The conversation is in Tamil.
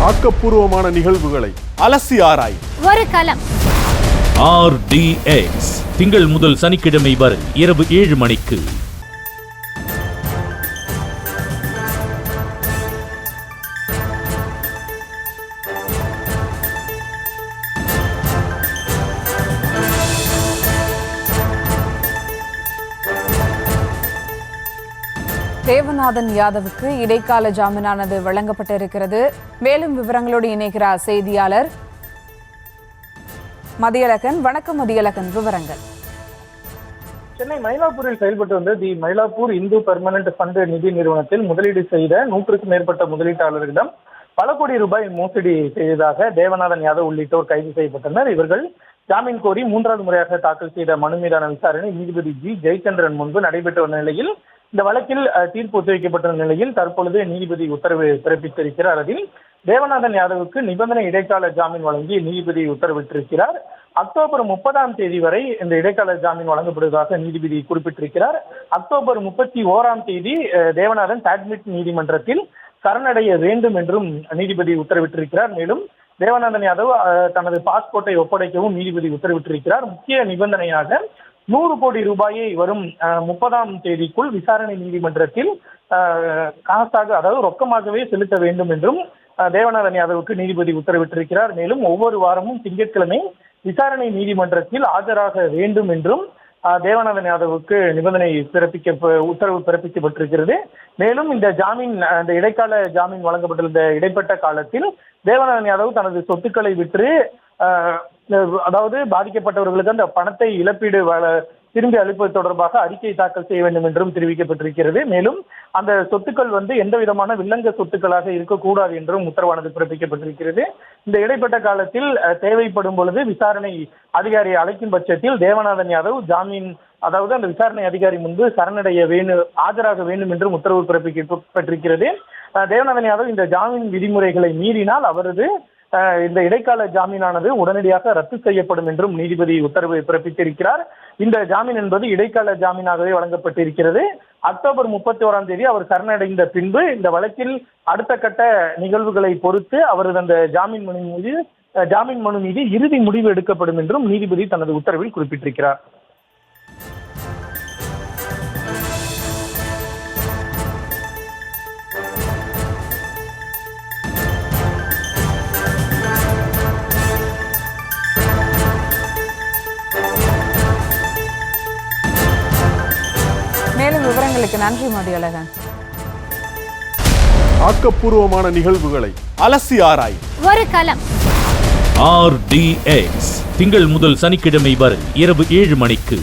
ஆக்கப்பூர்வமான நிகழ்வுகளை அலசி ஆராய் ஒரு களம். RDX திங்கள் முதல் சனிக்கிழமை வரை இரவு 7 மணிக்கு. தேவநாதன் யாதவுக்கு இடைக்கால ஜாமீனானது வழங்கப்பட்டிருக்கிறது. மேலும் விவரங்களோடு இணைகிறார் செய்தியாளர் மதியழகன். வணக்கம் மதியழகன், விவரங்கள். சென்னை மயிலாப்பூரில் செயல்பட்டு வந்த தி மயிலாப்பூர் இந்து பெர்மனன்ட் ஃபண்ட் நிதி நிறுவனத்தில் முதலீடு செய்த 100க்கும் மேற்பட்ட முதலீட்டாளர்களிடம் பல கோடி ரூபாய் மோசடி செய்ததாக தேவநாதன் யாதவ் உள்ளிட்டோர் கைது செய்யப்பட்டனர். இவர்கள் ஜாமீன் கோரி 3வது முறையாக தாக்கல் செய்த மனு மீதான விசாரணை நீதிபதி ஜி ஜெயச்சந்திரன் முன்பு நடைபெற்று வந்த நிலையில் இந்த வழக்கில் தீர்ப்பு ஒத்திவைக்கப்பட்ட நிலையில் தற்பொழுது நீதிபதி உத்தரவு பிறப்பித்திருக்கிறார். அதில் தேவநாதன் யாதவுக்கு நிபந்தனை இடைக்கால ஜாமீன் வழங்கி நீதிபதி உத்தரவிட்டிருக்கிறார். அக்டோபர் 30ஆம் தேதி வரை இந்த இடைக்கால ஜாமீன் வழங்கப்படுவதாக நீதிபதி குறிப்பிட்டிருக்கிறார். அக்டோபர் 31ஆம் தேதி தேவநாதன் டாட்மிட் நீதிமன்றத்தில் சரணடைய வேண்டும் என்றும் நீதிபதி உத்தரவிட்டிருக்கிறார். மேலும் தேவநாதன் யாதவ் தனது பாஸ்போர்ட்டை ஒப்படைக்கவும் நீதிபதி உத்தரவிட்டிருக்கிறார். முக்கிய நிபந்தனையாக 100 கோடி ரூபாயை வரும் 30ஆம் தேதிக்குள் விசாரணை நீதிமன்றத்தில் காசாக, அதாவது ரொக்கமாகவே செலுத்த வேண்டும் என்றும் தேவநாதன் யாதவுக்கு நீதிபதி உத்தரவிட்டிருக்கிறார். மேலும் ஒவ்வொரு வாரமும் திங்கட்கிழமை விசாரணை நீதிமன்றத்தில் ஆஜராக வேண்டும் என்றும் தேவநாதன் யாதவுக்கு உத்தரவு பிறப்பிக்கப்பட்டிருக்கிறது. மேலும் இந்த இடைக்கால ஜாமீன் வழங்கப்பட்டுள்ள இடைப்பட்ட காலத்தில் தேவநாதன் யாதவ் தனது சொத்துக்களை விற்று அதாவது பாதிக்கப்பட்டவர்களுக்கு அந்த பணத்தை இழப்பீடு திரும்பி அளிப்பது தொடர்பாக அறிக்கை தாக்கல் செய்ய வேண்டும் என்றும் தெரிவிக்கப்பட்டிருக்கிறது. மேலும் அந்த சொத்துக்கள் எந்த விதமான வில்லங்க சொத்துக்களாக இருக்கக்கூடாது என்றும் உத்தரவானது பிறப்பிக்கப்பட்டிருக்கிறது. இந்த இடைப்பட்ட காலத்தில் தேவைப்படும் பொழுது விசாரணை அதிகாரியை அழைக்கும் பட்சத்தில் தேவநாதன் யாதவ் ஜாமீன், அதாவது அந்த விசாரணை அதிகாரி முன்பு ஆஜராக வேண்டும் என்றும் உத்தரவு பிறப்பிக்கப்பட்டிருக்கிறது. தேவநாதன் யாதவ் இந்த ஜாமீன் விதிமுறைகளை மீறினால் அவரது இந்த இடைக்கால ஜாமீனானது உடனடியாக ரத்து செய்யப்படும் என்றும் நீதிபதி உத்தரவு பிறப்பித்திருக்கிறார். இந்த ஜாமீன் என்பது இடைக்கால ஜாமீனாகவே வழங்கப்பட்டிருக்கிறது. அக்டோபர் 31ஆம் தேதி அவர் சரணடைந்த பின்பு இந்த வழக்கில் அடுத்த கட்ட நிகழ்வுகளை பொறுத்து அவரது அந்த ஜாமீன் மனு மீது இறுதி முடிவு எடுக்கப்படும் என்றும் நீதிபதி தனது உத்தரவில் குறிப்பிட்டிருக்கிறார். மேலும் விவரங்களுக்கு நன்றி மதியழகன். ஆக்கப்பூர்வமான நிகழ்வுகளை அலசி ஆராய் ஒரு களம். RDX திங்கள் முதல் சனிக்கிழமை வரை இரவு 7 மணிக்கு.